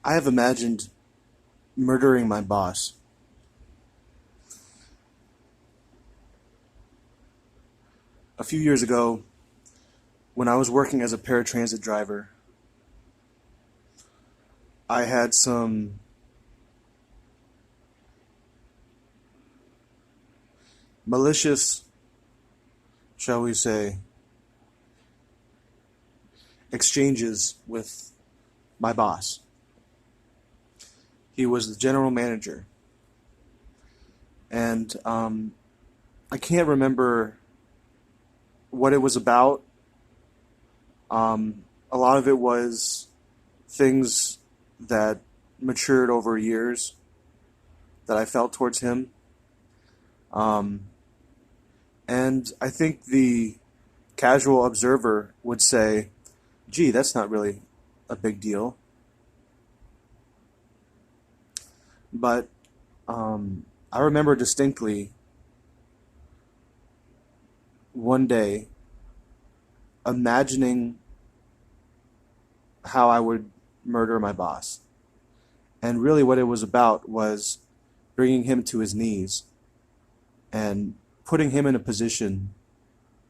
I have imagined murdering my boss. A few years ago, when I was working as a paratransit driver, I had some malicious, shall we say, exchanges with my boss. He was the general manager, and I can't remember what it was about. A lot of it was things that matured over years that I felt towards him. Um, and I think the casual observer would say, gee, that's not really a big deal. But I remember distinctly one day imagining how I would murder my boss. And really, what it was about was bringing him to his knees and putting him in a position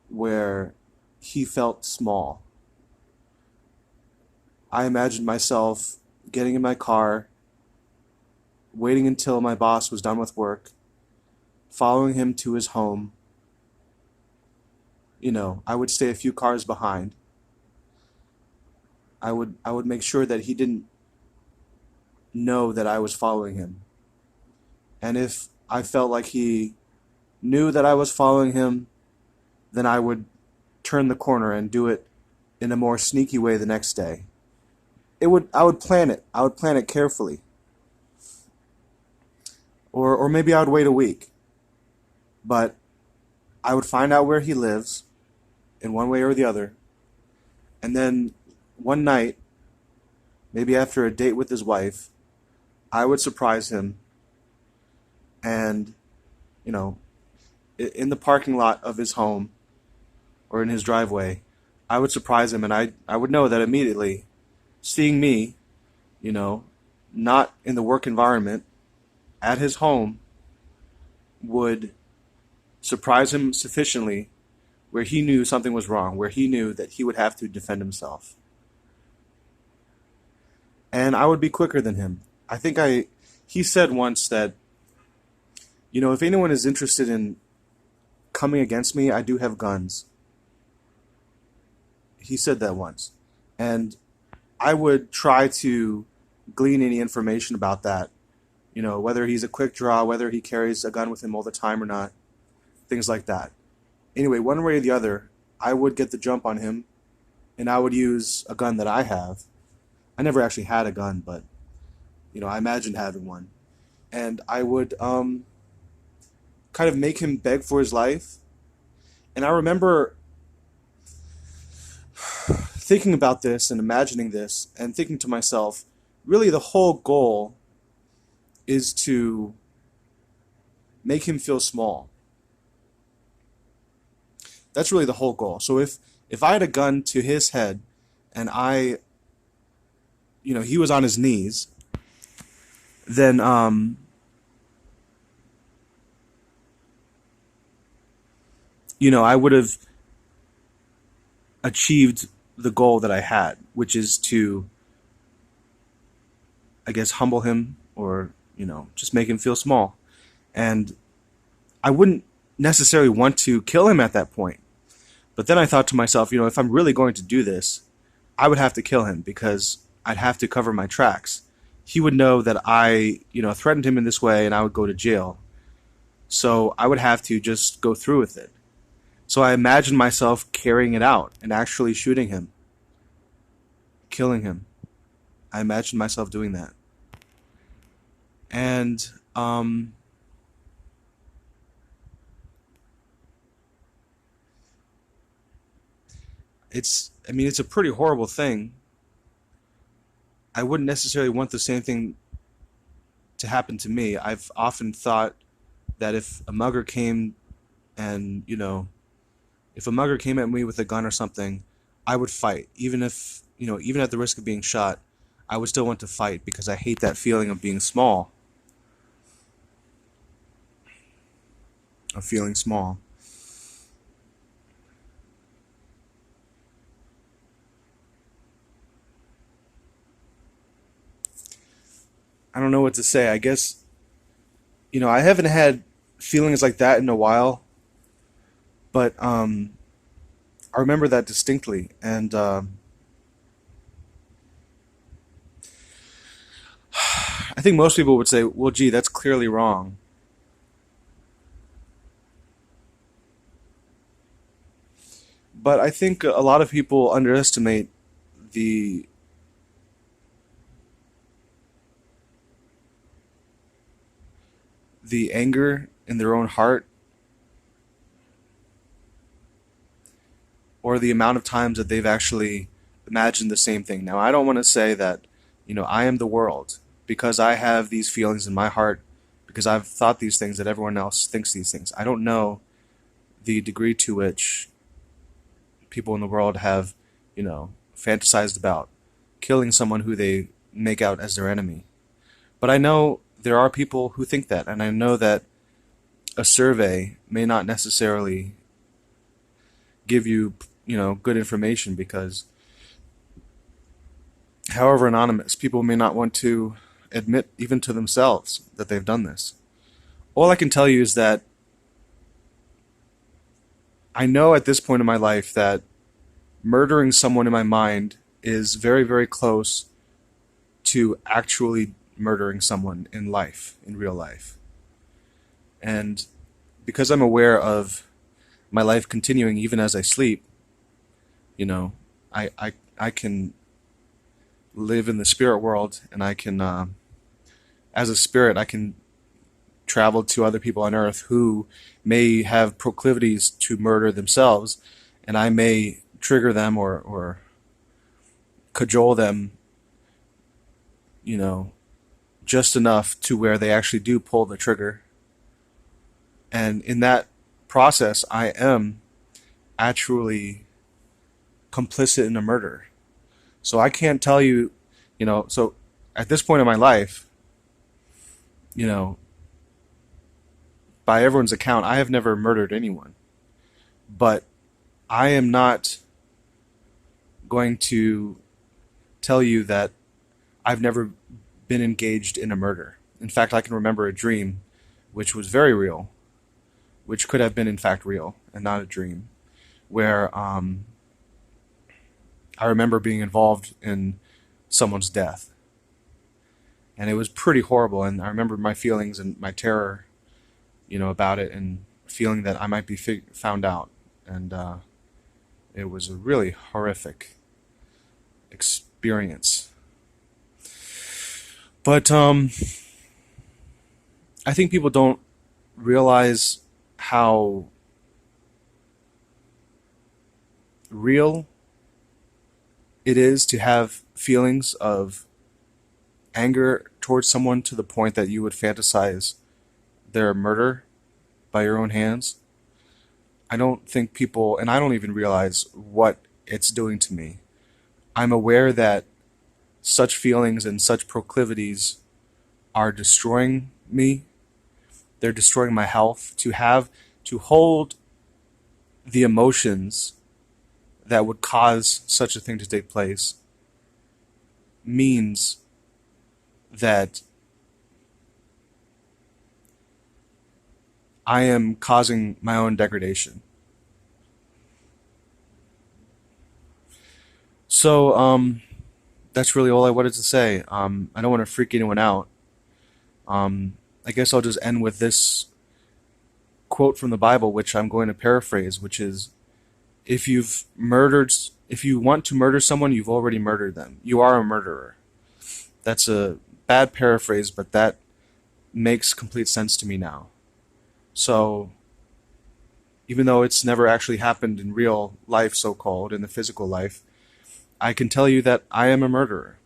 where he felt small. I imagined myself getting in my car, waiting until my boss was done with work, following him to his home. I would stay a few cars behind. I would make sure that he didn't know that I was following him. And if I felt like he knew that I was following him, then I would turn the corner and do it in a more sneaky way the next day. I would plan it. I would plan it carefully. Or maybe I would wait a week. But I would find out where he lives in one way or the other. And then one night, maybe after a date with his wife, I would surprise him and, in the parking lot of his home or in his driveway, I would surprise him, and I would know that immediately, seeing me, not in the work environment, at his home, would surprise him sufficiently where he knew something was wrong, where he knew that he would have to defend himself. And I would be quicker than him. He said once that, if anyone is interested in coming against me, I do have guns. He said that once. And I would try to glean any information about that, whether he's a quick draw, whether he carries a gun with him all the time or not, things like that. Anyway, one way or the other, I would get the jump on him, and I would use a gun that I have. I never actually had a gun, but, I imagined having one. And I would kind of make him beg for his life. And I remember thinking about this and imagining this and thinking to myself, really the whole goal is to make him feel small. That's really the whole goal. So if I had a gun to his head and he was on his knees, then I would have achieved the goal that I had, which is to, I guess, humble him or, just make him feel small. And I wouldn't necessarily want to kill him at that point. But then I thought to myself, if I'm really going to do this, I would have to kill him because I'd have to cover my tracks. He would know that I, threatened him in this way and I would go to jail. So I would have to just go through with it. So I imagined myself carrying it out and actually shooting him, killing him. I imagined myself doing that. And it's a pretty horrible thing. I wouldn't necessarily want the same thing to happen to me. I've often thought that if a mugger came and, if a mugger came at me with a gun or something, I would fight. Even at the risk of being shot, I would still want to fight because I hate that feeling of being small, of feeling small. I don't know what to say. I guess, I haven't had feelings like that in a while, but I remember that distinctly. And I think most people would say, well, gee, that's clearly wrong. But I think a lot of people underestimate the the anger in their own heart, or the amount of times that they've actually imagined the same thing. Now, I don't want to say that, I am the world because I have these feelings in my heart because I've thought these things that everyone else thinks these things. I don't know the degree to which people in the world have, fantasized about killing someone who they make out as their enemy. But I know there are people who think that, and I know that a survey may not necessarily give you, good information because, however anonymous, people may not want to admit even to themselves that they've done this. All I can tell you is that I know at this point in my life that murdering someone in my mind is very, very close to actually murdering someone in life, in real life. And because I'm aware of my life continuing even as I sleep, you know, I can live in the spirit world, and I can, as a spirit, I can travel to other people on earth who may have proclivities to murder themselves, and I may trigger them or cajole them, you know, just enough to where they actually do pull the trigger. And in that process, I am actually complicit in a murder. So I can't tell you, so at this point in my life, you know, by everyone's account, I have never murdered anyone. But I am not going to tell you that I've never been engaged in a murder. In fact, I can remember a dream which was very real, which could have been in fact real and not a dream, where I remember being involved in someone's death. And it was pretty horrible, and I remember my feelings and my terror, about it, and feeling that I might be found out. And it was a really horrific experience. But I think people don't realize how real it is to have feelings of anger towards someone to the point that you would fantasize their murder by your own hands. I don't think people, and I don't even realize what it's doing to me. I'm aware that such feelings and such proclivities are destroying me. They're destroying my health. To hold the emotions that would cause such a thing to take place means that I am causing my own degradation. So, that's really all I wanted to say. I don't want to freak anyone out. I guess I'll just end with this quote from the Bible, which I'm going to paraphrase, which is, if you've murdered, if you want to murder someone, you've already murdered them. You are a murderer. That's a bad paraphrase, but that makes complete sense to me now. So, even though it's never actually happened in real life, so-called, in the physical life, I can tell you that I am a murderer.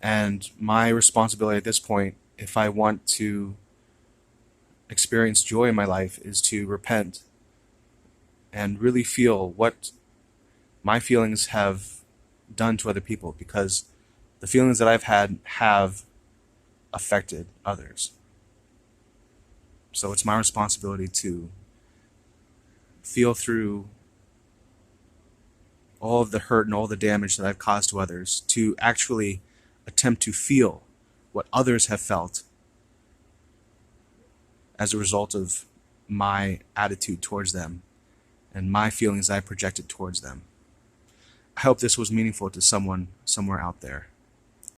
And my responsibility at this point, if I want to experience joy in my life, is to repent and really feel what my feelings have done to other people, because the feelings that I've had have affected others. So it's my responsibility to feel through all of the hurt and all the damage that I've caused to others, to actually attempt to feel what others have felt as a result of my attitude towards them and my feelings I projected towards them. I hope this was meaningful to someone somewhere out there.